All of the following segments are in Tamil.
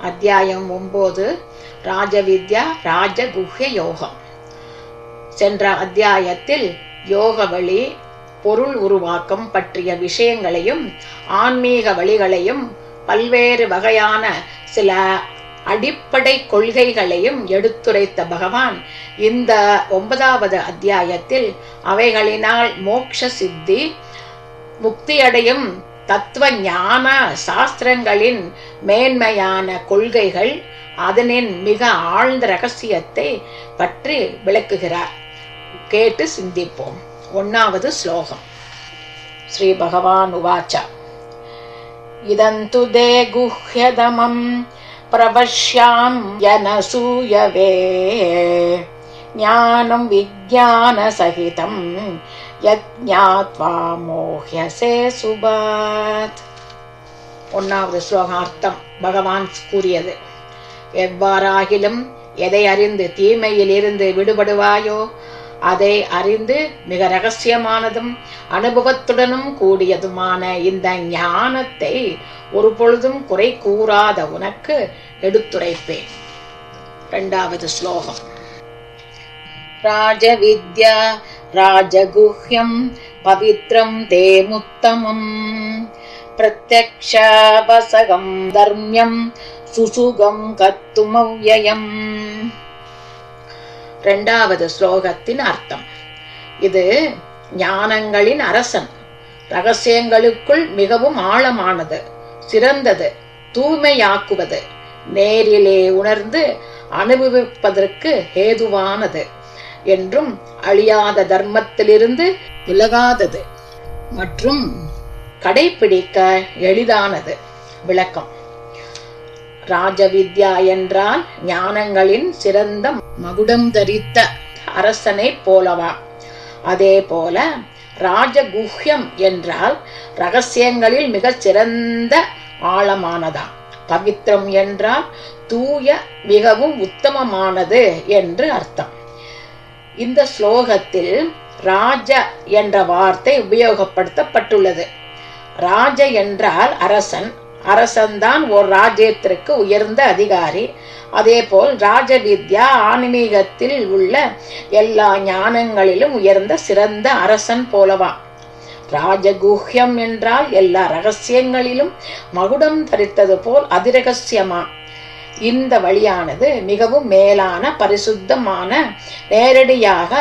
அத்தியாயம் 9. ராஜவித்யா ராஜகுஹ்ய யோகம். சென்ற அத்தியாயத்தில் யோக வழி, பொருள் உருவாக்கம் பற்றிய விஷயங்களையும் ஆன்மீக வழிகளையும் பல்வேறு வகையான சில அடிப்படை கொள்கைகளையும் எடுத்துரைத்த பகவான் இந்த 9வது அத்தியாயத்தில் அவைகளினால் மோட்ச சித்தி, முக்தியடையும் தத்துவ ஞான சாஸ்திரங்களின் மேன்மையான கொள்கைகள், அதனின் மிக ஆழ்ந்த ரகசியத்தை பற்றி விளக்குகிறார். கேட்டு சிந்திப்போம். 1வது ஸ்லோகம். ஸ்ரீ பகவான் உவாச்ச: இதந்து தே குஹ்யதமம் பிரபஷ்யாம் யனசூயவே ஞானம் விஜ்ஞான சகிதம் யஜ்ஞாத்வா மோஹ்யசே சுபாத். 1வது ஸ்லோகார்த்தம். பகவான் கூறியது: எவ்வாறாகிலும் எதை அறிந்து தீமையில் இருந்து விடுபடுவாயோ அதை அறிந்து மிக ரகசியமானதும் அனுபவத்துடனும் கூடியதுமான இந்த ஞானத்தை ஒரு பொழுதும் குறை கூறாத உனக்கு எடுத்துரைப்பேன். 2வது ஸ்லோகம். ராஜவித்யா ராஜகுஹ்யம் பவித்ரம் தே முத்தமம் பிரத்யக்ஷவசகம் தர்ம்யம் சுசுகம் கத்துமவ்யயம். 2வது ஸ்லோகத்தின் அர்த்தம். இது ஞானங்களின் அரசன், ரகசியங்களுக்குள் மிகவும் ஆழமானது, சிறந்தது, தூய்மையாக்குவது, நேரிலே உணர்ந்து அனுபவிப்பதற்கு ஏதுவானது என்றும் அழியாத தர்மத்திலிருந்து விலகாதது மற்றும் கடைபிடிக்க எளிதானது. விளக்கம். ராஜவித்யா என்றால் ஞானங்களின் சிறந்த மகுடம் தரித்த அரசனை போலவா. அதே போல ராஜகுஹ்யம் என்றால் ரகசியங்களில் மிக சிறந்த ஆழமானதா. பவித்ரம் என்றால் தூய, மிகவும் உத்தமமானது என்று அர்த்தம். இந்த ஸ்லோகத்தில் ராஜ என்ற வார்த்தை உபயோகப்படுத்தப்பட்டுள்ளது. ராஜ என்றால் அரசன், அரசன்தான் ஓர் ராஜ்யத்திற்கு உயர்ந்த அதிகாரி. அதேபோல் ராஜவித்யா ஆன்மீகத்தில் உள்ள எல்லா ஞானங்களிலும் உயர்ந்த சிறந்த அரசன் போலவா. ராஜகுஹ்யம் என்றால் எல்லா ரகசியங்களிலும் மகுடம் தரித்தது போல் அதிரகசியமா. இந்த வழியானது மிகவும் மேலான, பரிசுத்தமான, நேரடியாக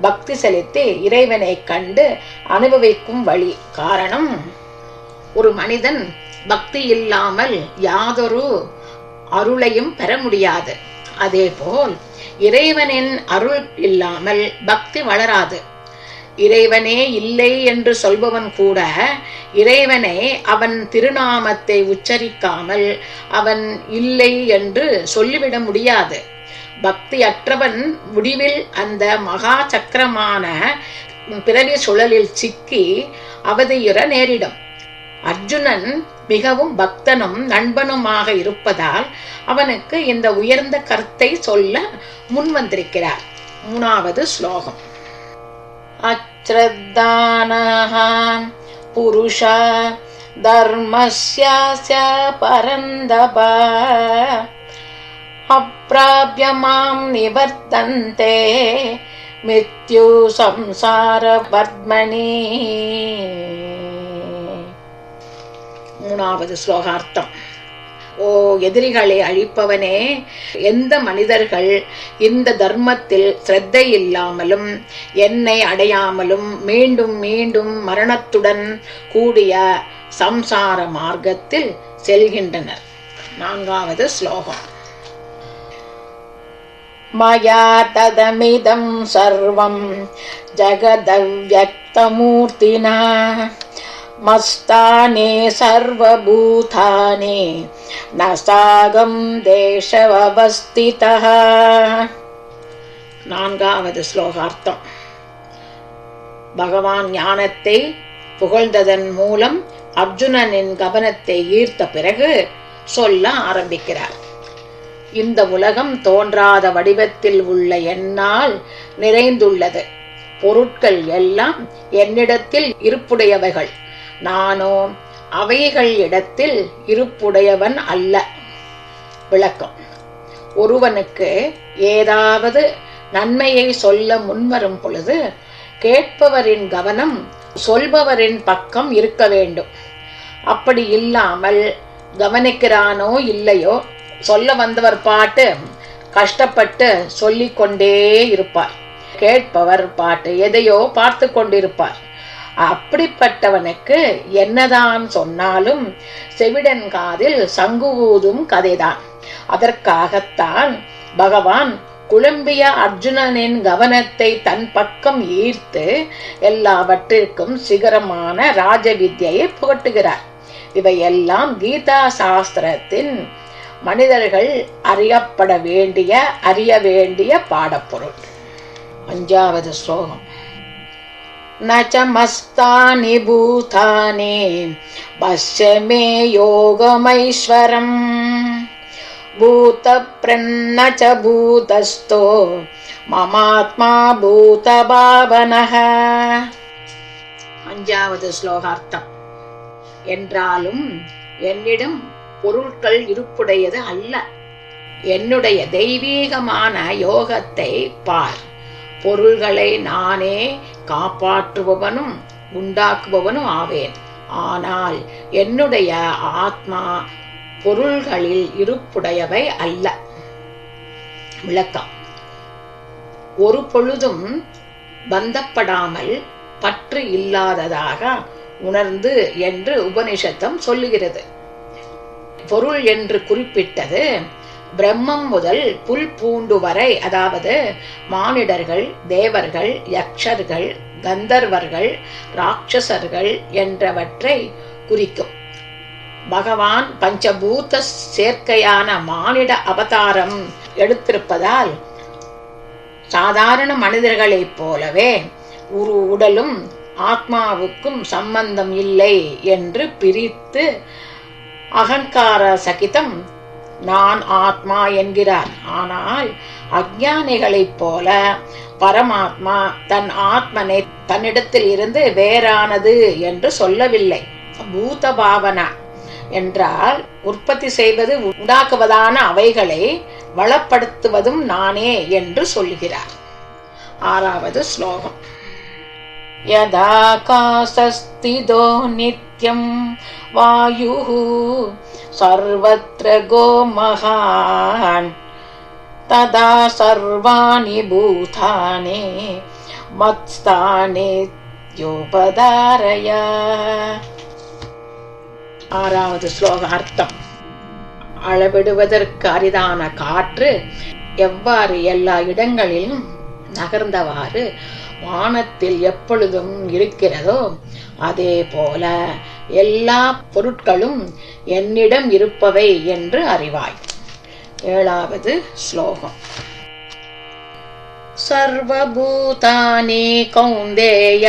பக்தி செலுத்தி இறைவனை கண்டு அனுபவிக்கும் வழி. காரணம், ஒரு மனிதன் பக்தி இல்லாமல் யாதொரு அருளையும் பெற முடியாது. அதேபோல் இறைவனின் அருள் இல்லாமல் பக்தி வளராது. இறைவனே இல்லை என்று சொல்பவன் கூட இறைவனை அவன் திருநாமத்தை உச்சரிக்காமல் அவன் இல்லை என்று சொல்லிவிட முடியாது. பக்தி அற்றவன் முடிவில் அந்த மகா சக்கரமான பிறவி சுழலில் சிக்கி அவதியுற நேரிடும். அர்ஜுனன் மிகவும் பக்தனும் நண்பனுமாக இருப்பதால் அவனுக்கு இந்த உயர்ந்த கருத்தை சொல்ல முன்வந்திருக்கிறார். 3வது ஸ்லோகம். அச்ரத்தானஹ புருஷா தர்மஸ்யாஸ்ய பரந்தப அப்ராப்ய மாம் நிவர்த்தந்தே மித்யு சம்சார பத்மனி. 3வது ஸ்லோகார்த்தம். ஓ எதிரிகளை அழிப்பவனே, எந்த மனிதர்கள் இந்த தர்மத்தில் சிரத்தை இல்லாமலும் என்னை அடையாமலும் மீண்டும் மீண்டும் மரணத்துடன் கூடிய சம்சார மார்க்கத்தில் செல்கின்றனர். 4வது ஸ்லோகம். மயா ததமிதம் சர்வம் ஜகதவ்யக்தமூர்த்தினா மஸ்தானே சர்வபூதானி நசாகம் தேசவஸ்திதஹ. 4வது ஸ்லோகார்த்தம். பகவான் ஞானத்தை புகழ்ந்ததன் மூலம் அர்ஜுனனின் கவனத்தை ஈர்த்த பிறகு சொல்ல ஆரம்பிக்கிறார். இந்த உலகம் தோன்றாத வடிவத்தில் உள்ள என்னால் நிறைந்துள்ளது. பொருட்கள் எல்லாம் என்னிடத்தில் இருப்புடையவைகள். நானோ அவைகள் இடத்தில் இருப்புடையவன் அல்ல. விளக்கம். ஒருவனுக்கு ஏதாவது நன்மையை சொல்ல முன்வரும் பொழுது கேட்பவரின் கவனம் சொல்பவரின் பக்கம் இருக்க வேண்டும். அப்படி இல்லாமல் கவனிக்கிறானோ இல்லையோ சொல்ல வந்தவர் பாட்டு கஷ்டப்பட்டு சொல்லிக்கொண்டே இருப்பார். கேட்பவர் பாட்டு எதையோ பார்த்து கொண்டிருப்பார். அப்படிப்பட்டவனுக்கு என்னதான் சொன்னாலும் செவிடன் காதில் சங்கு ஊதும் கதைதான். அதற்காகத்தான் பகவான் குழம்பிய அர்ஜுனனின் கவனத்தை தன் பக்கம் ஈர்த்து எல்லாவற்றிற்கும் சிகரமான ராஜ வித்யை புகட்டுகிறார். இவையெல்லாம் கீதா சாஸ்திரத்தின் மனிதர்கள் அறிய வேண்டிய பாடப்பொருள். 5வது ஸ்லோகம். நச்சமஸ்தானி பூதானி பஷ்யமே யோகமைஸ்வரம் பூத பிரன்னச்ச பூதஸ்தோ மமாத்மா பூத பாவனஹ. 5வது ஸ்லோகார்த்தம். என்றாலும் என்னிடம் பொருட்கள் இருப்புடையது அல்ல. என்னுடைய தெய்வீகமான யோகத்தை பார். பொருள்களை நானே காப்பாற்றுபவனும் உண்டாக்குபவனும் ஆவேன். ஆனால் என்னுடைய ஆத்மா பொருள்களில் இருப்புடையவை அல்ல. விளக்கம். ஒரு பொழுதும் பந்தப்படாமல் பற்று இல்லாததாக உணர்ந்து என்று உபனிஷத்தம் சொல்லுகிறது. பொருள் என்று குறிப்பிட்டது பிரம்மம் முதல் புல் பூண்டு வரை, அதாவது மானிடர்கள், தேவர்கள், யக்ஷர்கள், கந்தர்வர்கள், ராட்சசர்கள் என்றவற்றை குறிக்கும். பகவான் பஞ்சபூத சேர்க்கையான மானிட அவதாரம் எடுத்திருப்பதால் சாதாரண மனிதர்களைப் போலவே ஒரு உடலும் ஆத்மாவுக்கும் சம்பந்தம் இல்லை என்று பிரித்து அகங்கார சகிதம் நான் ஆத்மா என்கிறார். ஆனால் அஞ்ஞானிகளைப் போல பரமாத்மா தன் ஆத்மனை தன்னிடத்தில் இருந்து வேறானது என்று சொல்லவில்லை. பூத பாவனா என்றால் உற்பத்தி செய்வது, உண்டாக்குவதான அவைகளை வளப்படுத்துவதும் நானே என்று சொல்கிறார். 6வது ஸ்லோகம். யதாகாசஸ்திதோ நித்யம் வாயுஹு சர்வத்ர கோமஹான் ததா சர்வாணி பூதானி மத்ஸ்தானி யோபதாரய. 6வது ஸ்லோகார்த்தம். அளவிடுவதற்கு அரிதான காற்று எவ்வாறு எல்லா இடங்களிலும் நகர்ந்தவாறு வானத்தில் எப்பொழுதும் இருக்கிறதோ அதே போல எல்லா பொருட்களும் என்னிடம் இருப்பவை என்று அறிவாய். 7வது ஸ்லோகம். சர்வபூதானி கௌந்தேய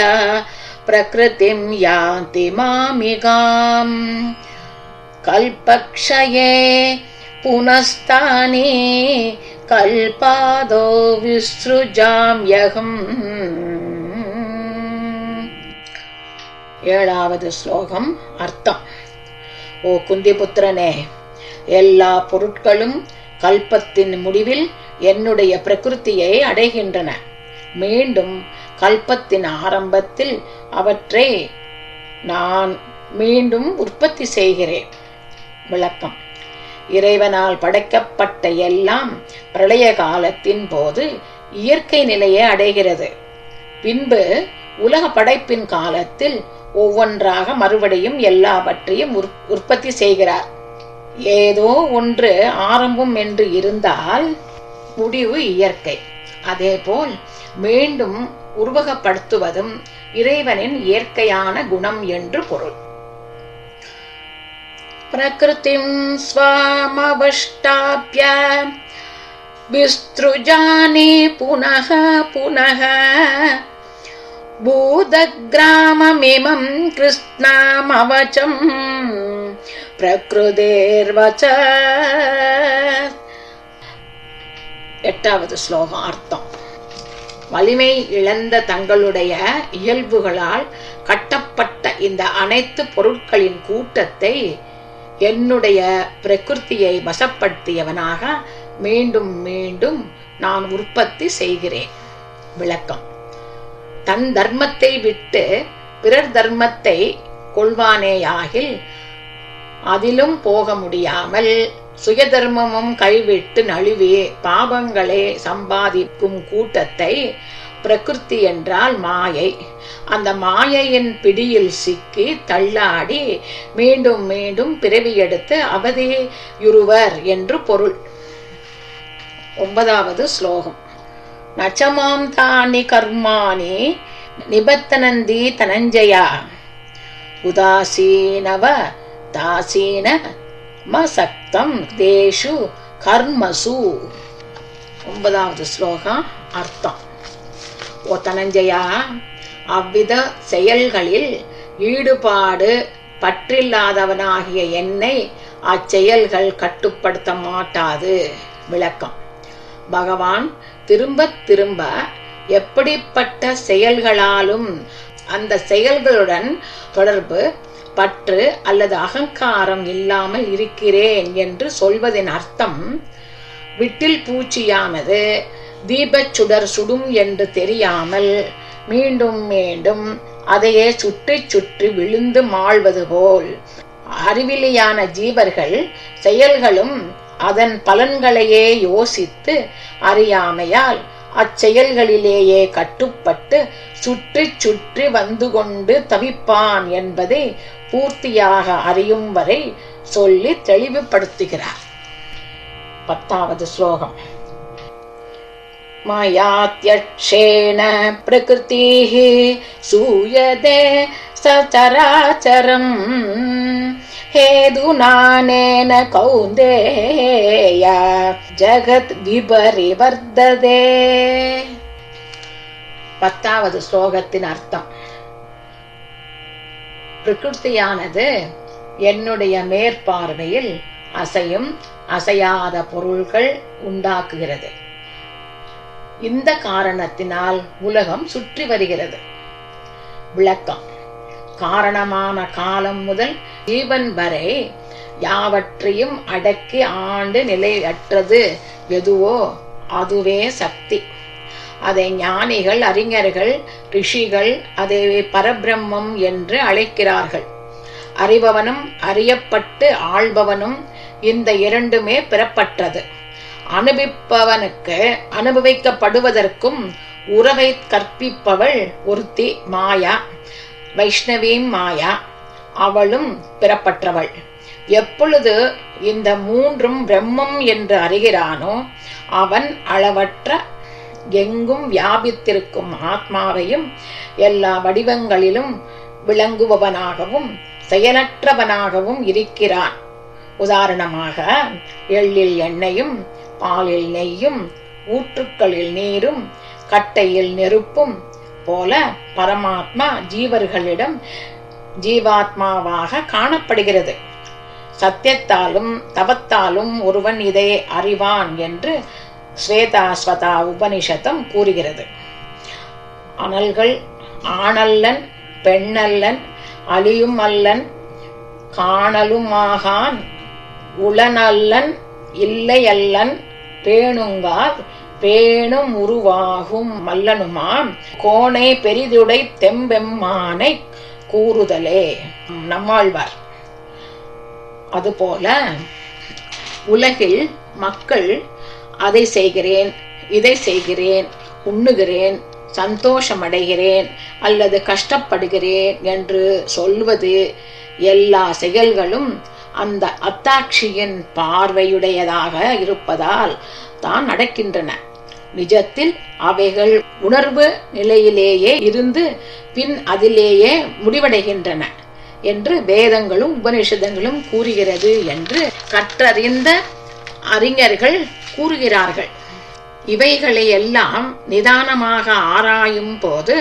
பிரகிருதிம் யாந்தி மாமிகாம் கல்பக்ஷயே புனஸ்தானி கல்பாதோ விஸ்ருஜாம்யகம். 7வது ஸ்லோகம். அர்த்தம். ஓ குந்திபுத்திரனே, எல்லா பொருட்களும் கல்பத்தின் முடிவில் என்னுடைய பிரகிருதியை அடைகின்றன. மீண்டும் கல்பத்தின் ஆரம்பத்தில் அவற்றை நான் மீண்டும் உற்பத்தி செய்கிறேன். விளக்கம். இறைவனால் படைக்கப்பட்ட எல்லாம் பிரளய காலத்தின் போது இயற்கை நிலையை அடைகிறது. பின்பு உலக படைப்பின் காலத்தில் ஒவ்வொன்றாக மறுபடியும் எல்லாவற்றையும் உற்பத்தி செய்கிறார். ஏதோ ஒன்று ஆரம்பம் என்று இருந்தால் முடிவு இயற்கை. அதேபோல் மீண்டும் உருவகப்படுத்துவதும் இறைவனின் இயற்கையான குணம் என்று பொருள். பிரகிருதிம் ஸ்வாமவஷ்டாப்ய விஸ்ருஜானி புனஹ புனஹ பூதக்ராமமிமம் கிருஷ்ணாமவசம் பிரகிருதேர்வச. 8வது ஸ்லோகம். அர்த்தம். வலிமை இழந்த தங்களுடைய இயல்புகளால் கட்டப்பட்ட இந்த அனைத்து பொருட்களின் கூட்டத்தை என்னுடைய பிரகிருத்தியை வசப்படுத்தியவனாக மீண்டும் மீண்டும் நான் உற்பத்தி செய்கிறேன். விளக்கம்: தன் தர்மத்தை விட்டு பிறர் தர்மத்தை கொள்வானேயாகில் அதிலும் போக முடியாமல் சுயதர்மமும் கைவிட்டு நழுவி பாபங்களை சம்பாதிக்கும் கூட்டத்தை பிரகிருதி என்றால் மாயை. அந்த மாயையின் பிடியில் சிக்கி தள்ளாடி மீண்டும் மீண்டும் பிறவி எடுத்து அவதியுறுவர் என்று பொருள். 9வது ஸ்லோகம். நச்சமாம் தானி கர்மாணி நிபத்தனந்தி தனஞ்சயா உதாசீனவ தாசீன மசக்தம் தேஷு கர்மசு. 9வது ஸ்லோகம். அர்த்தம்: ஓ தனஞ்சயா, அவ்வித செயல்களில் ஈடுபாடு பற்றில்லாதவனாகிய என்னை அச்செயல்கள் கட்டுப்படுத்த மாட்டாது. விளக்கம்: பகவான் திரும்ப திரும்ப எப்படிப்பட்ட செயல்களாலும் அந்த செயல்களுடன் தொடர்பு பற்று அல்லது அகங்காரம் இல்லாமல் இருக்கிறேன் என்று சொல்வதின் அர்த்தம், விட்டில் பூச்சியானது தீபச்சுடர் சுடும் என்று தெரியாமல் மீண்டும் மீண்டும் அதையே சுற்றி சுற்றி விழுந்து மாழ்வது போல் அறிவிலியான ஜீவர்கள் செயல்களும் அதன் பலன்களையே யோசித்து அறியாமையால் அச்செயல்களிலேயே கட்டுப்பட்டு சுற்றி சுற்றி வந்து கொண்டு தவிப்பான் என்பதை பூர்த்தியாக அறியும் வரை சொல்லி தெளிவுபடுத்துகிறார். 10வது ஸ்லோகம். மாயாத்யக்ஷேன பிரகிருதிஹ சூயதே சசராச்சரம் ஹேதுநானேன கௌந்தேய ஜகத் விபரிவர்ததே. 10வது ஸ்லோகத்தின் அர்த்தம்: பிரகிருதியானது என்னுடைய மேற்பார்வையில் அசையும் அசையாத பொருள்கள் உண்டாக்குகிறது. இந்த காரணத்தினால் உலகம் சுற்றி வருகிறது. விளக்கம்: காரணமான காலம் முதல் ஜீவன் வரை யாவற்றையும் அடக்கி ஆண்டு நிலையற்றது எதுவோ அதுவே சக்தி. அதை ஞானிகள், அறிஞர்கள், ரிஷிகள் அதை பரபிரம்மம் என்று அழைக்கிறார்கள். அறிபவனும் அறியப்பட்டு ஆள்பவனும் இந்த இரண்டுமே பெறப்பட்டது. அனுபவிப்பவனுக்கு அனுபவிக்கப்படுவதற்கும் உறவை கற்பிப்பவள் ஒருத்தி மாயா, வைஷ்ணவி மாயா. அவளும் பெறப்பட்டவள். எப்பொழுது இந்த மூன்றும் பிரம்மம் என்று அறிகிறானோ அவன் அளவற்ற எங்கும் வியாபித்திருக்கும் ஆத்மாவையும் எல்லா வடிவங்களிலும் விளங்குபவனாகவும் செயலற்றவனாகவும் இருக்கிறான். உதாரணமாக, எள்ளில் எண்ணெயும் பாலில் நெய்யும் ஊற்றுக்களில் நீரும் கட்டையில் நெருப்பும் போல பரமாத்மா ஜீவர்களிடம் ஜீவாத்மாவாக காணப்படுகிறது. சத்தியத்தாலும் தவத்தாலும் ஒருவன் இதை அறிவான் என்று ஸ்வேதாஸ்வதா உபனிஷதம் கூறுகிறது. அனல்கள் ஆணல்லன் பெண்ணல்லன் அழியும் அல்லன் காணலுமாகான் உளனல்லன் இல்லையல்லன் பேணுங்கால் பேணும் உருவாகும் மல்லனுமாம் கோணை பெரிதுடை தெம்பெம்மானை கூறுதலே. நம்மாழ்வார். அதுபோல உலகில் மக்கள் அதை செய்கிறேன், இதை செய்கிறேன், உண்ணுகிறேன், சந்தோஷமடைகிறேன் அல்லது கஷ்டப்படுகிறேன் என்று சொல்வது எல்லா செயல்களும் அந்த அத்தாட்சியின் பார்வையுடையதாக இருப்பதால் தான் நடக்கின்றன. நிஜத்தில் அவைகள் உணர்வு நிலையிலேயே இருந்து பின் அதிலேயே முடிவடைகின்றன என்று வேதங்களும் உபனிஷதங்களும் கூறுகிறது என்று கற்றறிந்த அறிஞர்கள் கூறுகிறார்கள். இவைகளை எல்லாம் நிதானமாக ஆராயும் போது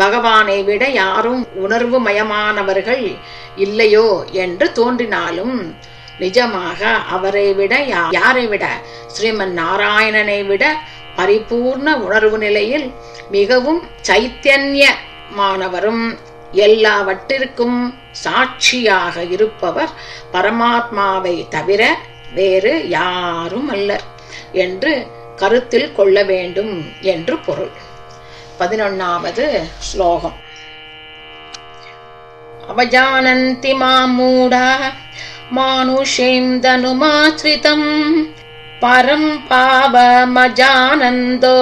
பகவானை விட யாரும் உணர்வு மயமானவர்கள் இல்லையோ என்று தோன்றினாலும் நிஜமாக அவரை விட யாரை விட ஸ்ரீமன் நாராயணனை விட பரிபூர்ண உணர்வு நிலையில் மிகவும் சைத்தன்யமானவரும் எல்லாவற்றிற்கும் சாட்சியாக இருப்பவர் பரமாத்மாவை தவிர வேறு யாரும் அல்லர் என்று கருத்தில் கொள்ள வேண்டும் என்று பொருள். 11வது ஸ்லோகம். அவஜானந்தி மாம் மூடா மானுஷேம் தனுமாஸ்ரிதம் பரம் பாவமஜானந்தோ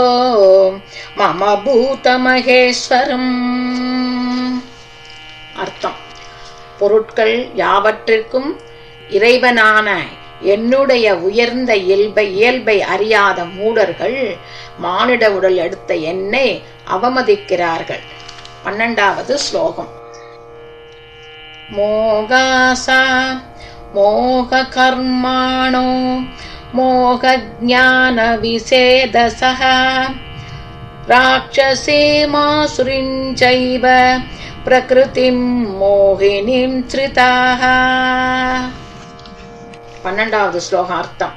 மம பூத மகேஸ்வரம். அர்த்தம்: பொருட்கள் யாவற்றிற்கும் இறைவனான என்னுடைய உயர்ந்த இயல்பை அறியாத மூடர்கள் மானிட உடல் எடுத்த என்னை அவமதிக்கிறார்கள். 12வது ஸ்லோகம். மோகாசா மோக கர்மாணோ மோக ஞான விசேதசஹ ராட்சசே மாசுரிஞ்சைவ பிரகிருதிம் மோகினிம் ஸ்ரிதாஹ. 12வது ஸ்லோகார்த்தம்.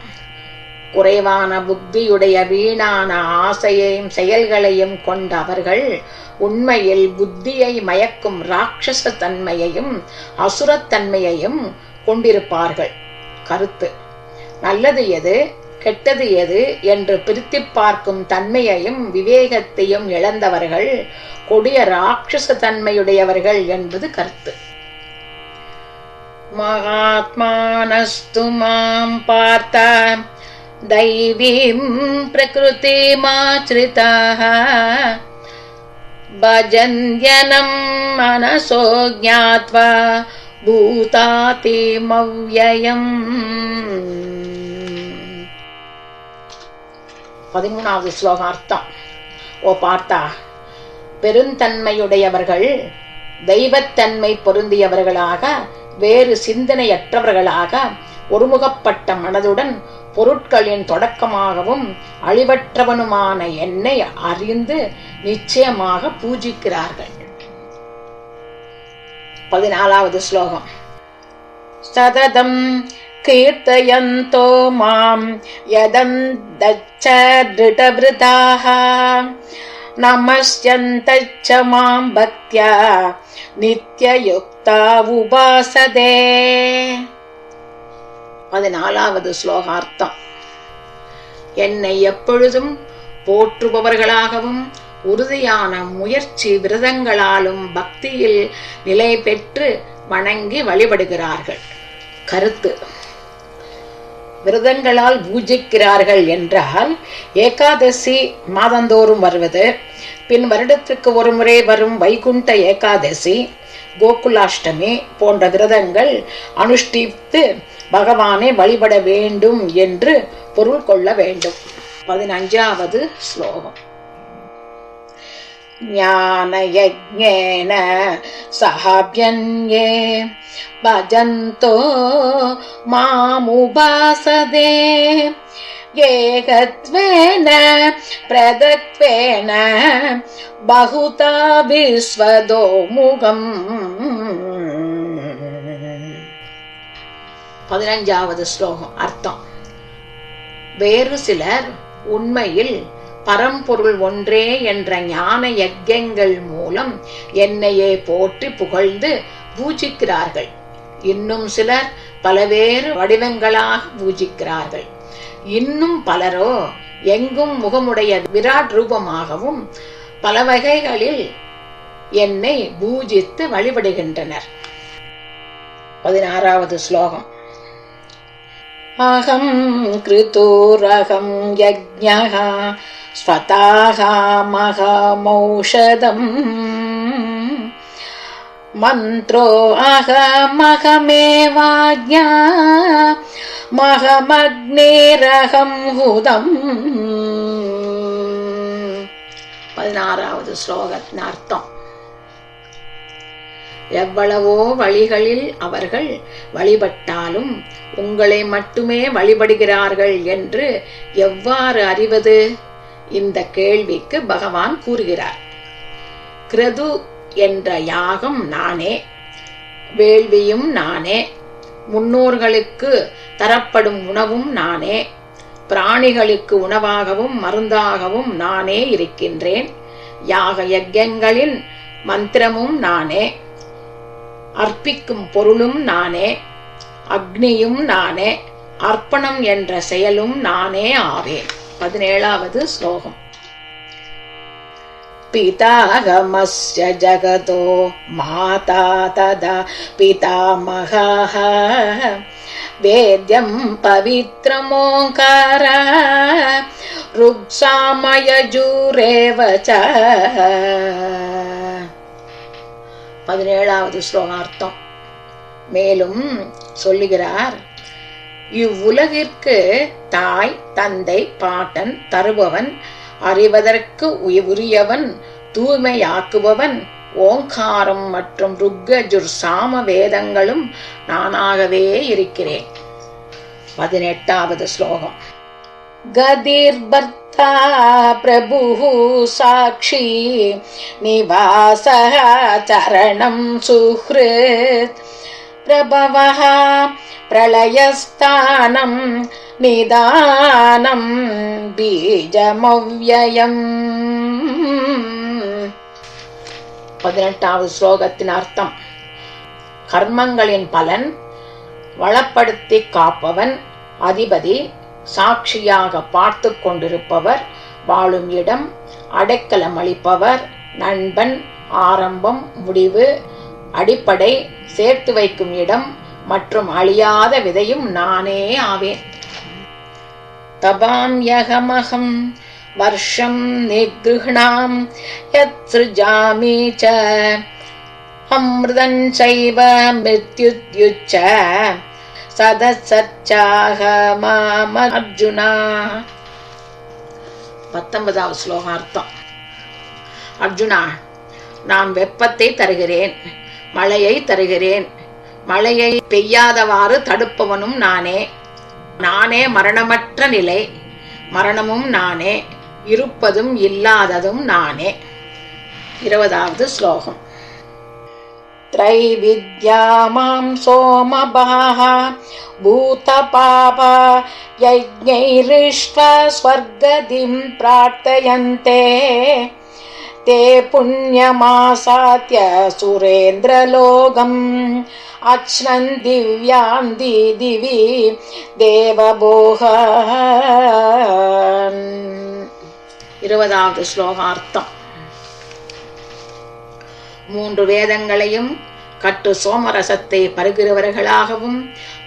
குறைவான புத்தியுடைய வீணான ஆசையையும் செயல்களையும் கொண்ட அவர்கள் உண்மையில் புத்தியை மயக்கும் ராட்சச தன்மையையும் அசுரத்தன்மையையும் கொண்டிருப்பார்கள். கருத்து: நல்லது எது கெட்டது எது என்று பிரித்து பார்க்கும் தன்மையையும் விவேகத்தையும் இழந்தவர்கள் கொடிய ராட்சச தன்மையுடையவர்கள் என்பது கருத்து. மகாத்மானஸ்து மாம் பார்த்த தைவீம் பிரகிருதிமாச்ரிதாஹ பஜன்யனம் மனசோ ஞாத்வா பூதாதிமவ்யயம். 13வது ஸ்லோகார்த்தம். ஓ பார்த்தா, பெருந்தன்மையுடையவர்கள் தெய்வத்தன்மை பொருந்தியவர்களாக வேறு சிந்தனையற்றவர்களாக ஒருமுகப்பட்ட மனதுடன் பொருட்களின் தொடக்கமாகவும் அழிவற்றவனுமான என்னை அறிந்து நிச்சயமாக பூஜிக்கிறார்கள். 14வது ஸ்லோகம். சததம் கீர்த்தயந்தோ மாம் யதந்தச்ச திருடவ்ருதாஹ நமஸ்யந்தச்ச மாம் பக்த்யா நித்யயுக்தா உபாசதே. 14வது ஸ்லோகார்த்தம். என்னை எப்பொழுதும் போற்றுபவர்களாகவும் உறுதியான முயற்சி விரதங்களாலும் பக்தியில் நிலை பெற்று வணங்கி வழிபடுகிறார்கள். கருத்து: விரதங்களால் பூஜிக்கிறார்கள் என்றால் ஏகாதசி மாதந்தோறும் வருவது, பின் வருடத்திற்கு ஒரு முறை வரும் வைகுண்ட ஏகாதசி, கோகுலாஷ்டமி போன்ற விரதங்கள் அனுஷ்டித்து பகவானை வழிபட வேண்டும் என்று பொருள் கொள்ள வேண்டும். 15வது ஸ்லோகம். ஞான யஜ்ஞேன சஹாப்யன்யே பஜந்தோ மாமுபாசதே ஏகத்வேன பிரதத்வேன பகுதா விஸ்வதோ முகம். 15வது ஸ்லோகம். அர்த்தம்: வேறு சிலர் உண்மையில் பரம்பொருள் ஒன்றே என்ற ஞான யஜ்ஞங்கள் மூலம் என்னையே போற்றி புகழ்ந்து பூஜிக்கிறார்கள். இன்னும் சிலர் பலவேறு வடிவங்களாக பூஜிக்கிறார்கள். இன்னும் பலரோ எங்கும் முகமுடைய விராட் ரூபமாகவும் பல வகைகளில் என்னை பூஜித்து வழிபடுகின்றனர். 16வது ஸ்லோகம். அகம் கிருதோரகம் யஜ்ஞஹ ஸ்வதாஹமஹமௌஷதம் மந்த்ரோ அகமகமேவாஜ்ஞா மகமக்னேரகம் ஹுதம். 16வது ஸ்லோகத்தின் அர்த்தம். எவ்வளவோ வழிகளில் அவர்கள் வழிபட்டாலும் உங்களை மட்டுமே வழிபடுகிறார்கள் என்று எவ்வாறு அறிவது? இந்த கேள்விக்கு பகவான் கூறுகிறார். கிருது என்ற யாகம் நானே, வேள்வியும் நானே, முன்னோர்களுக்கு தரப்படும் உணவும் நானே, பிராணிகளுக்கு உணவாகவும் மருந்தாகவும் நானே இருக்கின்றேன். யாக யஜ்ஞங்களின் மந்திரமும் நானே, அர்ப்பிக்கும் பொருளும் நானே, அக்னியும் நானே, அர்ப்பணம் என்ற செயலும் நானே ஆவேன். 17வது ஸ்லோகம். பிதாகமஸ்ய ஜகதோ மாதா ததா பிதாமகः வேத்யம் பவித்ரமோங்கார ருக்சாமயஜூரேவ ச. 17வது ஸ்லோகார்த்தம். மேலும் சொல்லுகிறார், இவ்வுலகிற்கு தாய், தந்தை, பாட்டன், தருபவன், அறிவதற்கு உரியவன், தூய்மையாக்குபவன், ஓங்காரம் மற்றும் ருக்கஜுர் சாம வேதங்களும் நானாகவே இருக்கிறேன். 18வது ஸ்லோகம். கதிர்பர்த்தா பிரபுः சாட்சி நிவாசः சரணம் சுஹ்ருத் பிரபவः பிரளயஸ்தானம் நிதானம் பீஜமவ்யயம். 18வது ஸ்லோகத்தின் அர்த்தம். கர்மங்களின் பலன், வளப்படுத்தி காப்பவன், அதிபதி, சாட்சியாக பார்த்து கொண்டிருப்பவர், வாழும் இடம், அடைக்கலம் அளிப்பவர், நண்பன், ஆரம்பம், முடிவு, அடிப்படை, சேர்த்து வைக்கும் இடம் மற்றும் அழியாத விதையும் நானே ஆவேன். தபாம்யகமகம் வர்ஷம் நிக்ருஹ்ணாம் யத் ஸ்ருஜாமி ச அம்ருதம் சைவ மிருத்யுத்யுச்ச சதசச்சாஹம அர்ஜுனா. 19வது ஸ்லோகார்த்தம். அர்ஜுனா, நான் வெப்பத்தை தருகிறேன், மழையை தருகிறேன், மழையை பெய்யாதவாறு தடுப்பவனும் நானே. நானே மரணமற்ற நிலை, மரணமும் நானே, இருப்பதும் இல்லாததும் நானே. 20வது ஸ்லோகம். த்ரைவித்யா மாம் சோமபாஹ பூதபாப யஜ்ஞைரிஷ்வா ஸ்வர்கதிம் பிரார்த்தயந்தே தே புண்ணியமாசாத்ய சுரேந்திரலோகம் அச்னன் திவ்யாம் திவி தேவபோக. 20வது ஸ்லோகார்த்தம். 3 வேதங்களையும் கட்டு சோமரசத்தை பருகிறவர்களாகவும்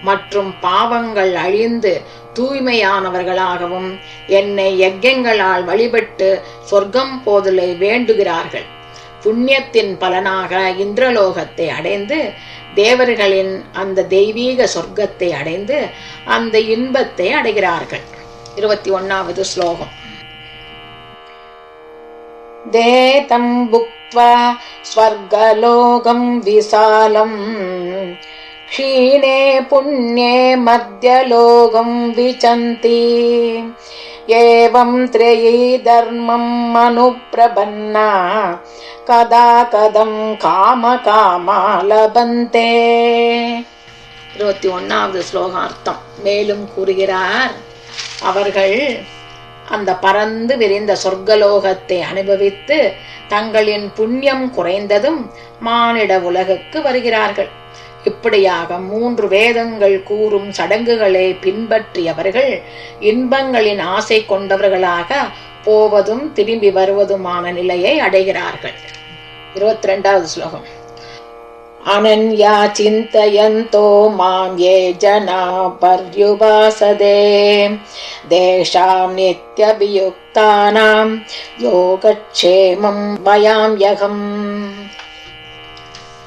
மற்றும் பாவங்கள் அழிந்து தூய்மையானவர்களாகவும் என்னை யஜ்ஞங்களால் வழிபட்டு சொர்க்கம் போதலை வேண்டுகிறார்கள். புண்ணியத்தின் பலனாக இந்திரலோகத்தை அடைந்து தேவர்களின் அந்த தெய்வீக சொர்க்கத்தை அடைந்து அந்த இன்பத்தை அடைகிறார்கள். 21வது ஸ்லோகம். தேதம் புக்த்வா ஸ்வர்கலோகம் விசாலம் க்ஷீணே புண்ணியே மத்யலோகம் விசந்தி ஏவம் த்ரயீ தர்மம் அனுப்ரபன்னா கதா கதம் காம காமா லபந்தே. 21வது ஸ்லோகார்த்தம். மேலும் கூறுகிறார், அவர்கள் அந்த பறந்து விரிந்த சொர்க்கலோகத்தை அனுபவித்து தங்களின் புண்ணியம் குறைந்ததும் மானிட உலகுக்கு வருகிறார்கள். இப்படியாக 3 வேதங்கள் கூறும் சடங்குகளை பின்பற்றியவர்கள் இன்பங்களின் ஆசை கொண்டவர்களாக போவதும் திரும்பி வருவதுமான நிலையை அடைகிறார்கள். 22வது ஸ்லோகம். அனன்யா சிந்தயந்தோ மாம் யே ஜனா பர்யுபாசதே தேஷாம் நித்யபியுக்தானாம் யோகக்ஷேமம் வயாம்யகம்.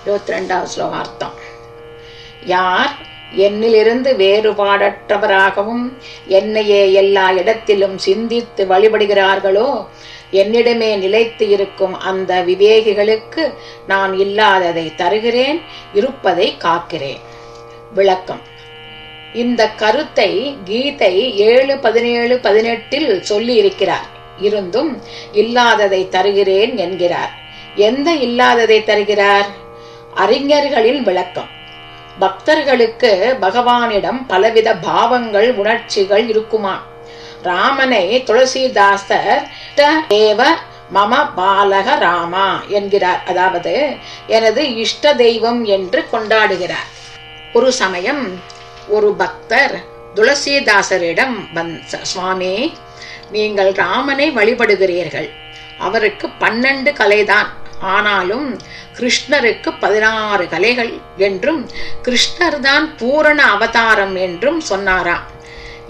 22வது ஸ்லோகார்த்தம். யார் என்னிலிருந்து வேறுபாடற்றவராகவும் என்னையே எல்லா இடத்திலும் சிந்தித்து வழிபடுகிறார்களோ, என்னிடமே நிலைத்து இருக்கும் அந்த விவேகிகளுக்கு நான் இல்லாததை தருகிறேன், இருப்பதை காக்கிறேன். விளக்கம். இந்த கருத்தை கீதை 7:17-18 சொல்லி இருக்கிறார். இருந்தும் இல்லாததை தருகிறேன் என்கிறார். எந்த இல்லாததை தருகிறார்? அறிஞர்களின் விளக்கம். பக்தர்களுக்கு பகவானிடம் பலவித பாவங்கள், உணர்ச்சிகள் இருக்குமா. ராமனை துளசிதாசர் தேவ மம பாலக ராமா என்கிறார். அதாவது எனது இஷ்ட தெய்வம் என்று கொண்டாடுகிறார். ஒரு சமயம் ஒரு பக்தர் துளசிதாசரிடம் சுவாமி, நீங்கள் ராமனை வழிபடுகிறீர்கள், அவருக்கு 12 கலைதான், ஆனாலும் கிருஷ்ணருக்கு 16 கலைகள் என்றும் கிருஷ்ணர் தான் பூரண அவதாரம் என்றும் சொன்னாராம்.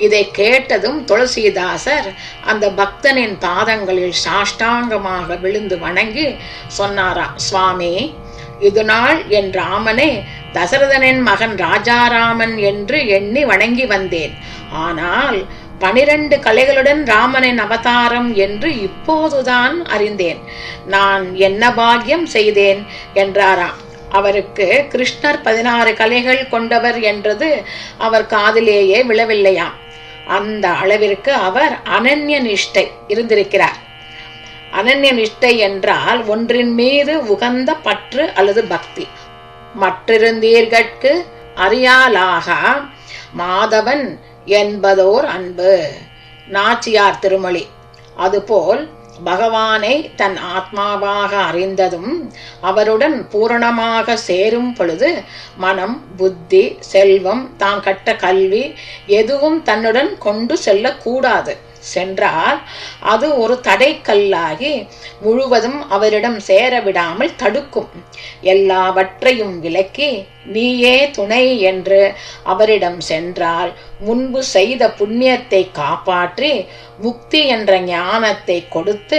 இதை கேட்டதும் துளசிதாசர் அந்த பக்தனின் பாதங்களில் சாஷ்டாங்கமாக விழுந்து வணங்கி சொன்னாரா, சுவாமி, இது நாள் என் ராமனை தசரதனின் மகன் ராஜாராமன் என்று எண்ணி வணங்கி வந்தேன். ஆனால் 12 கலைகளுடன் ராமனின் அவதாரம் என்று இப்போதுதான் அறிந்தேன். நான் என்ன பாக்கியம் செய்தேன் என்றாராம். அவருக்கு கிருஷ்ணர் 16 கலைகள் கொண்டவர் என்றது அவர் காதிலேயே விழவில்லையாம். அந்த அளவிற்கு அவர் அனன்ய நிஷ்டை இருந்திருக்கிறார். அனன்ய நிஷ்டை என்றால் ஒன்றின் மீது உகந்த பற்று அல்லது பக்தி. மற்றிருந்தீர்கட்கு அறியாலாக மாதவன் என்பதோர் அன்பு, நாச்சியார் திருமொழி. அதுபோல் பகவானை தன் ஆத்மாவாக அறிந்ததும் அவருடன் பூரணமாக சேரும் பொழுது மனம், புத்தி, செல்வம், தான் கட்ட கல்வி எதுவும் தன்னுடன் கொண்டு செல்லக்கூடாது. சென்றால் அது ஒரு தடைக்கல்லாகி முழுவதும் அவரிடம் சேர விடாமல் தடுக்கும். எல்லாவற்றையும் விலக்கி நீயே துணை என்று அவரிடம் சென்றால் முன்பு செய்த புண்ணியத்தை காப்பாற்றி முக்தி என்ற ஞானத்தை கொடுத்து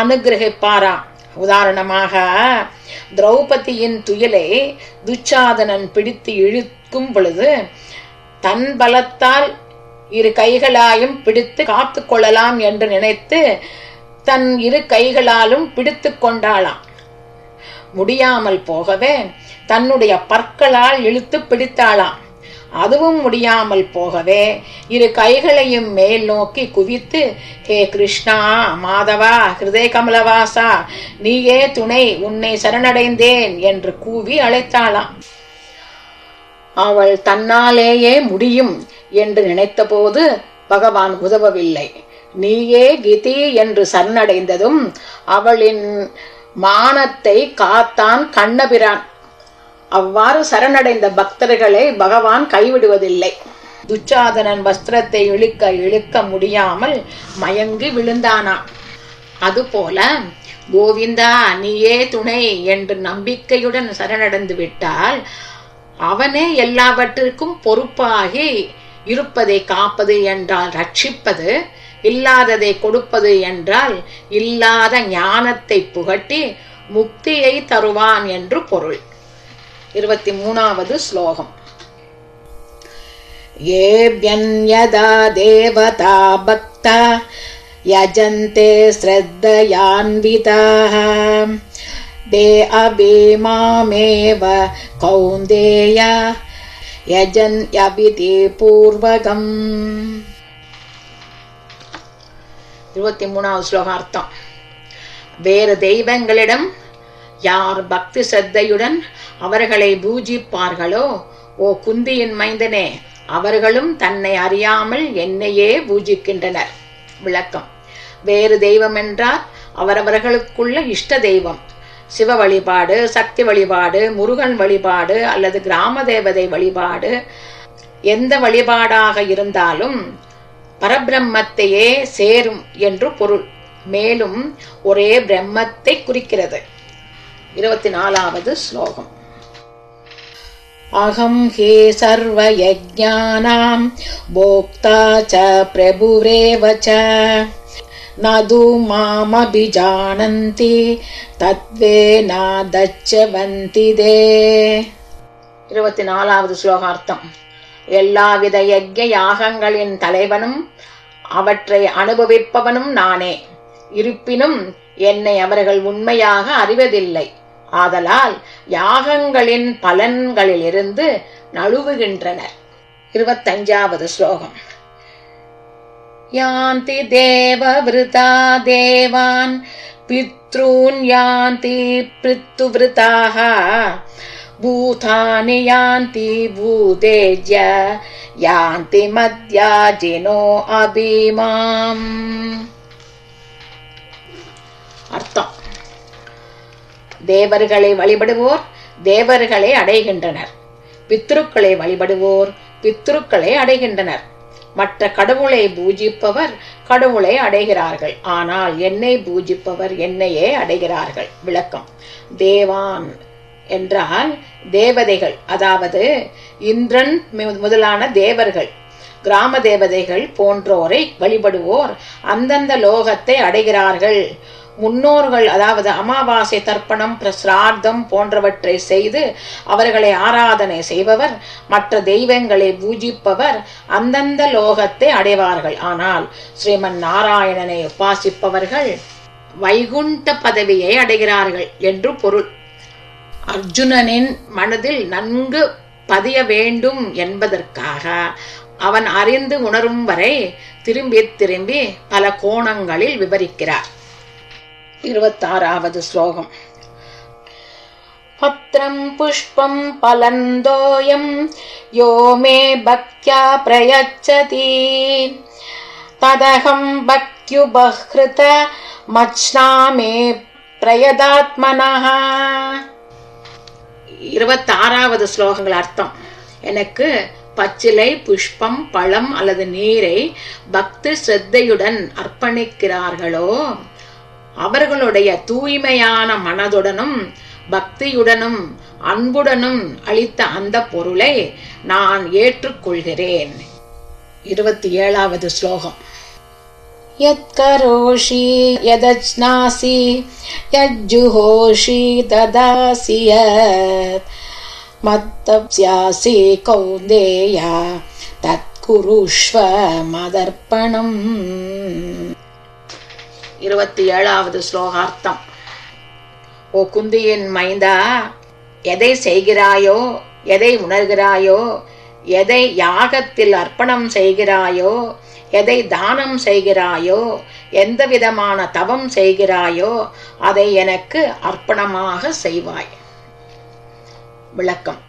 அனுகிரகிப்பாராம். உதாரணமாக, திரௌபதியின் துயிலை துச்சாதனன் பிடித்து இழுக்கும் பொழுது தன் பலத்தால் 2 கைகளாயும் பிடித்து காத்து கொள்ளலாம் என்று நினைத்து தன் 2 கைகளாலும் பிடித்து கொண்டாளாம். முடியாமல் போகவே தன்னுடைய பற்களால் இழுத்து பிடித்தாளாம். அதுவும் முடியாமல் போகவே 2 கைகளையும் மேல் நோக்கி குவித்து, ஹே கிருஷ்ணா, மாதவா, ஹிருதய கமலவாசா, நீயே துணை, உன்னை சரணடைந்தேன் என்று கூவி அழைத்தாளாம். அவள் தன்னாலேயே முடியும் என்று நினைத்தபோது பகவான் உதவவில்லை. நீயே கதி என்று சரணடைந்ததும் அவளின் மானத்தை காத்தான் கண்ணபிரான். அவ்வாறு சரணடைந்த பக்தர்களை பகவான் கைவிடுவதில்லை. துச்சாதனன் வஸ்திரத்தை இழுக்க இழுக்க முடியாமல் மயங்கி விழுந்தானா. அதுபோல கோவிந்தா நீயே துணை என்று நம்பிக்கையுடன் சரணடைந்து விட்டால் அவனே எல்லாவற்றிற்கும் பொறுப்பாகி இருப்பதை காப்பது என்றால் ரட்சிப்பது, இல்லாததை கொடுப்பது என்றால் இல்லாத ஞானத்தை புகட்டி முக்தியை தருவான் என்று பொருள். 23வது ஸ்லோகம். ஏப்யன்யதா தேவதா பக்தா யஜந்தே ஸ்ரத்தயான்விதாः தே அபிமாமேவ கௌந்தேய யஜன்யபிதி பூர்வகம். 23வது ஸ்லோகம் அர்த்தம். வேறு தெய்வங்களிடம் யார் பக்தி சிரத்தையுடன் அவர்களை பூஜிப்பார்களோ, ஓ குந்தியின் மைந்தனே, அவர்களும் தன்னை அறியாமல் என்னையே பூஜிக்கின்றனர். விளக்கம். வேறு தெய்வம் என்றால் அவரவர்களுக்குள்ள இஷ்ட தெய்வம். சிவ வழிபாடு, சக்தி வழிபாடு, முருகன் வழிபாடு அல்லது கிராம தேவதை வழிபாடு, எந்த வழிபாடாக இருந்தாலும் பரபிரம்மத்தையே சேரும் என்று பொருள். மேலும் ஒரே பிரம்மத்தை குறிக்கிறது. 24வது ஸ்லோகம். அகம் ஹே சர்வ யஜ்ஞானாம் போக்தா ச பிரபுரேவ ச நது மாமபிஜானந்தி தத்வே நாதச்சவந்தி தே. 24வது ஸ்லோகார்த்தம். எல்லாவித யஜ்ஞ யாகங்களின் தலைவனும் அவற்றை அனுபவிப்பவனும் நானே. இருப்பினும் என்னை அவர்கள் உண்மையாக அறிவதில்லை. ஆதலால் யாகங்களின் பலன்களிலிருந்து நழுவுகின்றனர். 25வது ஸ்லோகம். யாந்தி தேவவ்ருதா தேவான் பித்ரூன் யாந்தி பித்ருவ்ருதாः பூதானி யாந்தி பூதேஜ்ய யாந்தி மத்யாஜினோ அபிமாம். அர்த்தம். தேவர்களை வழிபடுவோர் தேவர்களை அடைகின்றனர். பித்ருக்களை வழிபடுவோர் பித்ருக்களை அடைகின்றனர். மற்ற கடவுளை பூஜிப்பவர் கடவுளை அடைகிறார்கள். ஆனால் என்னை பூஜிப்பவர் என்னையே அடைகிறார்கள். விளக்கம். தேவான் என்றால் தேவதைகள், அதாவது இந்திரன் முதலான தேவர்கள், கிராம தேவதைகள் போன்றோரை வழிபடுவோர் அந்தந்த லோகத்தை அடைகிறார்கள். முன்னோர்கள், அதாவது அமாவாசை, தர்ப்பணம், சிரார்த்தம் போன்றவற்றை செய்து அவர்களை ஆராதனை செய்பவர், மற்ற தெய்வங்களை பூஜிப்பவர் அந்தந்த லோகத்தை அடைவார்கள். ஆனால் ஸ்ரீமன் நாராயணனை உபாசிப்பவர்கள் வைகுண்ட பதவியை அடைகிறார்கள் என்று பொருள். அர்ஜுனனின் மனதில் நன்கு பதிய வேண்டும் என்பதற்காக அவன் அறிந்து உணரும் வரை திரும்பி திரும்பி பல கோணங்களில் விவரிக்கிறார். 26வது ஸ்லோகம். பத்ரம் புஷ்பம் பலந்தோயம் யோ மே பக்த்யா பிரயச்சதி ததகம் பக்த்யுபஹ்ருத மச்னாமே பிரயதாத்மனஹ. 26வது ஸ்லோகங்கள் அர்த்தம். எனக்கு பச்சிலை, புஷ்பம், பழம் அல்லது நீரை பக்தி ஸ்ரத்தையுடன் அர்ப்பணிக்கிறார்களோ அவர்களுடைய தூய்மையான மனதுடனும் பக்தியுடனும் அன்புடனும் அளித்த அந்த பொருளை நான் ஏற்றுக்கொள்கிறேன். 27வது ஸ்லோகம். யத் கரோஷி யதஜ்நாசி யஜ்ஜுஹோஷி ததாசி யத் மத்தப்ஸ்யாசி கௌந்தேய தத் குருஷ்வ மதர்ப்பணம். 27வது ஸ்லோகார்த்தம். ஓ குந்தியின் மைந்தா, எதை செய்கிறாயோ, எதை உணர்கிறாயோ, எதை யாகத்தில் அர்ப்பணம் செய்கிறாயோ, எதை தானம் செய்கிறாயோ, எந்த விதமான தவம் செய்கிறாயோ அதை எனக்கு அர்ப்பணமாக செய்வாய். விளக்கம்.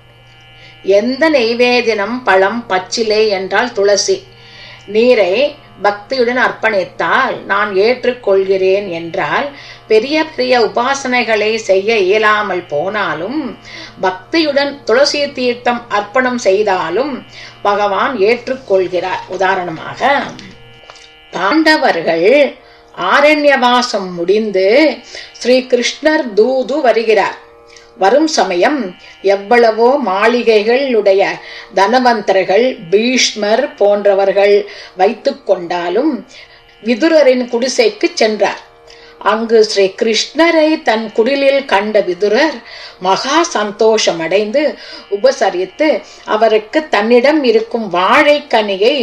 எந்த நெய்வேதினம், பழம், பச்சிலை என்றால் துளசி, நீரை பக்தியுடன் அர்ப்பணித்தால் நான் ஏற்றுக்கொள்கிறேன் என்றால், பெரிய பெரிய உபாசனைகளை செய்ய இயலாமல் போனாலும் பக்தியுடன் துளசி தீர்த்தம் அர்ப்பணம் செய்தாலும் பகவான் ஏற்றுக்கொள்கிறார். உதாரணமாக, பாண்டவர்கள் ஆரண்யவாசம் முடிந்து ஸ்ரீ கிருஷ்ணர் தூது வருகிறார். வரும் சமயம் எவ்வளவோ மாளிகைகளுடைய தனவந்தர்கள், பீஷ்மர் போன்றவர்கள் வைத்து கொண்டாலும் விதுரரின் குடிசைக்கு சென்றார். அங்கு ஸ்ரீ கிருஷ்ணரை தன் குடிலில் கண்ட விதுரர் மகா சந்தோஷமடைந்து உபசரித்து அவருக்கு தன்னிடம் இருக்கும் வாழைக்கனியை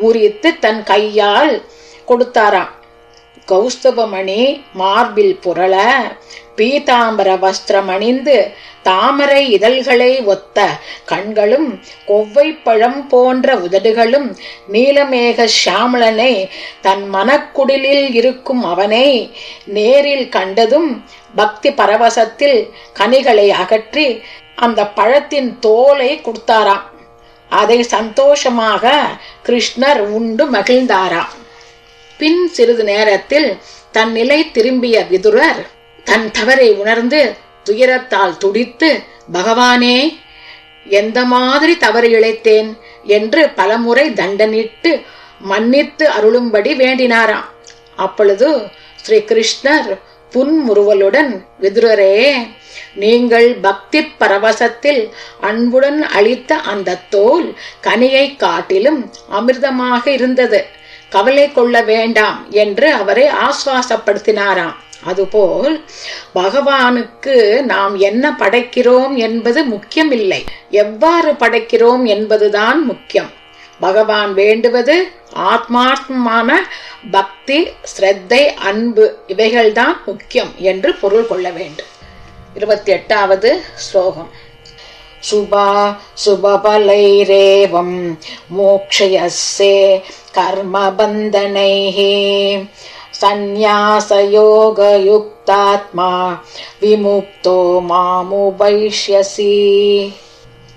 உரித்து தன் கையால் கொடுத்தாராம். கௌஸ்துபமணி மார்பில் புரள, பீதாம்பர வஸ்திரம் அணிந்து தாமரை இதழ்களை ஒத்த கண்களும் கொவ்வை பழம் போன்ற உதடுகளும் நீலமேக ஷாமளனை தன் மனக்குடிலில் இருக்கும் அவனை நேரில் கண்டதும் பக்தி பரவசத்தில் கனிகளை அகற்றி அந்த பழத்தின் தோலை கொடுத்தாராம். அதை சந்தோஷமாக கிருஷ்ணர் உண்டு மகிழ்ந்தாராம். பின் சிறிது நேரத்தில் தன் நிலை திரும்பிய விதுரர் தன் தவறை உணர்ந்து துயரத்தால் துடித்து, பகவானே, எந்த மாதிரி தவறு இழைத்தேன் என்று பலமுறை தண்டனிட்டு மன்னித்து அருளும்படி வேண்டினாராம். அப்பொழுது ஸ்ரீ கிருஷ்ணர் புன்முறுவலுடன், விதுரரே, நீங்கள் பக்தி பரவசத்தில் அன்புடன் அளித்த அந்த தோல் கனியை காட்டிலும் அமிர்தமாக இருந்தது, கவலை கொள்ள வேண்டாம் என்று அவரை ஆசுவாசப்படுத்தினாராம். அதுபோல் பகவானுக்கு நாம் என்ன படைக்கிறோம் என்பது முக்கியமில்லை, எவ்வாறு படைக்கிறோம் என்பதுதான் முக்கியம். பகவான் வேண்டுவது ஆத்மாத்மான பக்தி, ஸ்ரத்தை, அன்பு, இவைகள்தான் முக்கியம் என்று பொருள் கொள்ள வேண்டும். 28வது ஸ்லோகம். சுபா சுபபலைரேவம் மோக்ஷயஸ்ஸே கர்மபந்தனைஹி சந்நியாசயோகயுக்தாத்மா விமுக்தோ மாமுபைஷ்யசி.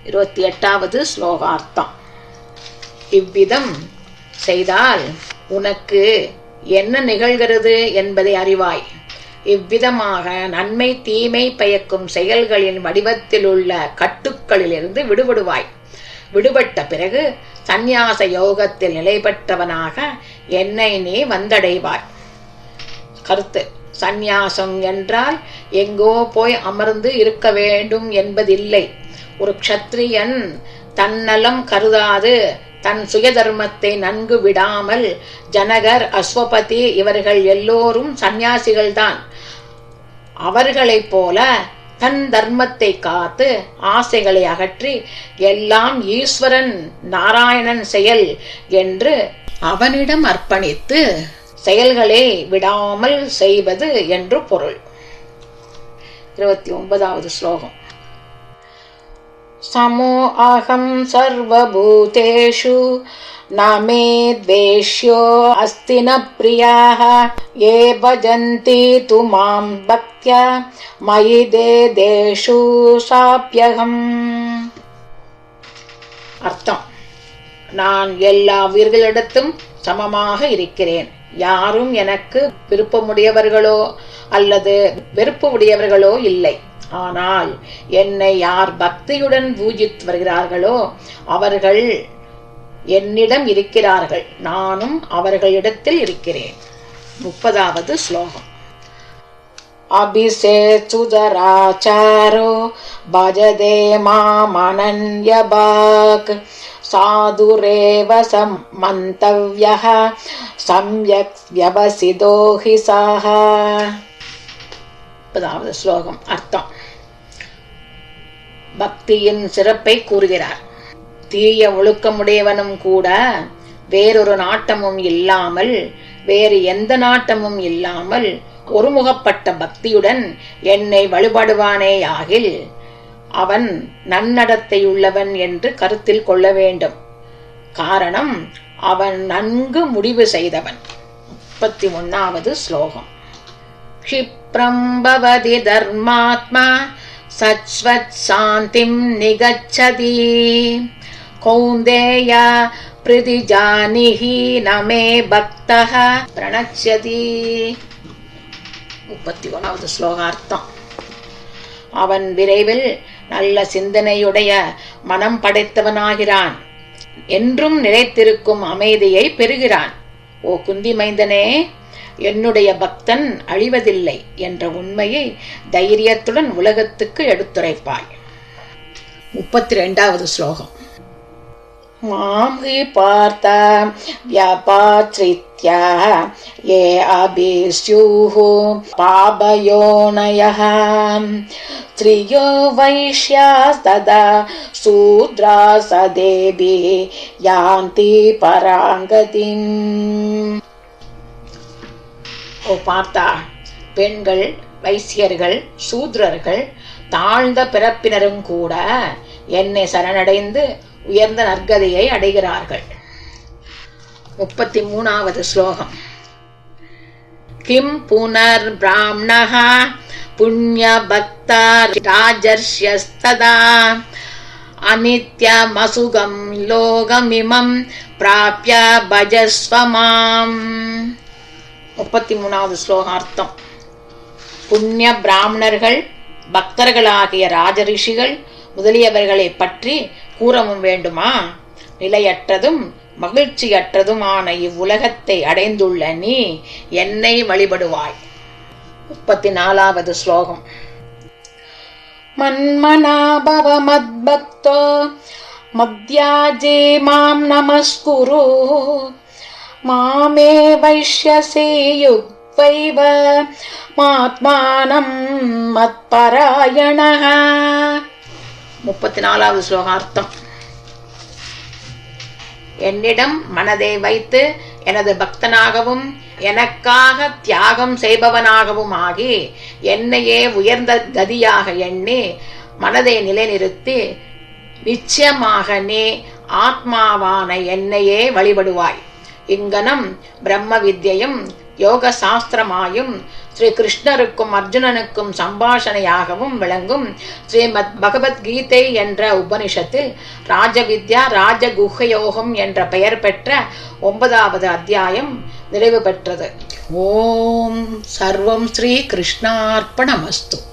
28வது ஸ்லோகார்த்தம். இவ்விதம் செய்தால் உனக்கு என்ன நிகழ்கிறது என்பதை அறிவாய். இவ்விதமாக நன்மை தீமை பயக்கும் செயல்களின் வடிவத்தில் உள்ள கட்டுக்களிலிருந்து விடுபடுவாய். விடுபட்ட பிறகு சந்நியாச யோகத்தில் நிலை பெற்றவனாக என்னை நீ வந்தடைவாய். கருத்து: சந்நியாசம் என்றால் எங்கோ போய் அமர்ந்து இருக்க வேண்டும் என்பதில்லை. ஒரு க்ஷத்ரியன் தன்னலம் கருதாது தன் சுயதர்மத்தை நன்கு விடாமல், ஜனகர், அஸ்வபதி இவர்கள் எல்லோரும் சந்நியாசிகள்தான். அவர்களைப் போல தன் தர்மத்தை காத்து ஆசைகளை அகற்றி எல்லாம் ஈஸ்வரன் நாராயணன் செயல் என்று அவனிடம் அர்ப்பணித்து செயல்களை விடாமல் செய்வது என்று பொருள். 29வது ஸ்லோகம். சமோ அகம் சர்வபூதேஷு நமே த்வேஷ்யோ அஸ்தி ந ப்ரியாஹ யே பஜந்தி து மாம் பக்த்யா மயி தேஷு சாப்யகம். அர்த்தம்: நான் எல்லா உயிர்களிடத்தும் சமமாக இருக்கிறேன். யாரும் எனக்கு விருப்பமுடையவர்களோ அல்லது வெறுப்பு உடையவர்களோ இல்லை. ஆனால் என்னை யார் பக்தியுடன் பூஜித்து வருகிறார்களோ அவர்கள் என்னிடம் இருக்கிறார்கள், நானும் அவர்களிடத்தில் இருக்கிறேன். 30வது ஸ்லோகம். அபிஷேசுதராச்சாரோ பஜதே மாமனன்யபாக் சாதுரேவ மந்தவ்யஹ சம்யக் வ்யவசிதோ ஹி ஸஹ. 30வது ஸ்லோகம். அர்த்தம்: பக்தியின் சிறப்பை கூறுகிறார். தீய ஒழுக்கமுடையவனும் கூட வேறொரு நாட்டமும் இல்லாமல், வேறு எந்த நாட்டமும் இல்லாமல் ஒருமுகப்பட்ட பக்தியுடன் என்னை வழிபடுவானேயாகில் அவன் நன்னடத்தையுள்ளவன் என்று கருத்தில் கொள்ள வேண்டும். காரணம், அவன் நன்கு முடிவு செய்தவன். 31வது ஸ்லோகம். க்ஷிப்ரம் பவதி தர்மாத்மா சச்வத் சாந்திம் நிகச்சதி கௌந்தேய ப்ரிதிஜானிஹி நமே பக்தஹ பிரணச்யதி. 31வது ஸ்லோகார்த்தம். அவன் விரைவில் நல்ல சிந்தனையுடைய மனம் படைத்தவனாகிறான், என்றும் நிலைத்திருக்கும் அமைதியை பெறுகிறான். ஓ குந்தி மைந்தனே, என்னுடைய பக்தன் அழிவதில்லை என்ற உண்மையை தைரியத்துடன் உலகத்துக்கு எடுத்துரைப்பாய். 32வது ஸ்லோகம். மாம் ஹி பார்த்த வ்யபாச்ரித்ய யே அபிஸ்யூஹு பாபயோனயஹ ஸ்த்ரியோ வைஷ்யாஸ்ததா சூத்ராஸதேபி யாந்தி பராங்கதிம். ஓ பார்த்தா, பெண்கள், வைசியர்கள், சூத்ரர்கள், தாழ்ந்த பிறப்பினரும் கூட என்னை சரணடைந்து உயர்ந்த நற்கதியை அடைகிறார்கள். 33வது ஸ்லோகம். கிம் புனர் பிராமணஹ புண்ணிய பக்தா ராஜர்ஷ்யஸ்ததா அநித்யமசுகம் லோகமிமம் பிராப்ய பஜஸ்வமாம். 33வது ஸ்லோகார்த்தம். புண்ணிய பிராமணர்கள், பக்தர்களாகிய ராஜரிஷிகள் முதலியவர்களை பற்றி கூறவும் வேண்டுமா? நிலையற்றதும் மகிழ்ச்சியற்றதுமான இவ்வுலகத்தை அடைந்துள்ள நீ என்னை வழிபடுவாய். 34வது ஸ்லோகம். மன்மனா பவ மத்பக்தோ மத்யாஜே மாம் நமஸ்குரு மாமே வைஷ்யசே யுக்வைவ மாத்மானம் மத்பராயணஹ. 34வது ஸ்லோகார்த்தம். என்னிடம் மனதை வைத்து எனது பக்தனாகவும் எனக்காக தியாகம் செய்பவனாகவும் ஆகி என்னையே உயர்ந்த கதியாக எண்ணி மனதை நிலைநிறுத்தி நிச்சயமாக நீ ஆத்மாவான என்னையே வழிபடுவாய். இங்கனம் பிரம்ம வித்யையும் யோக சாஸ்திரமாயும் ஸ்ரீ கிருஷ்ணருக்கும் அர்ஜுனனுக்கும் சம்பாஷணையாகவும் விளங்கும் ஸ்ரீமத் பகவத்கீதை என்ற உபனிஷத்தில் ராஜவித்யா ராஜகுஹ யோகம் என்ற பெயர் பெற்ற 9வது அத்தியாயம் நிறைவு பெற்றது. ஓம் சர்வம் ஸ்ரீ கிருஷ்ணார்ப்பணமஸ்து.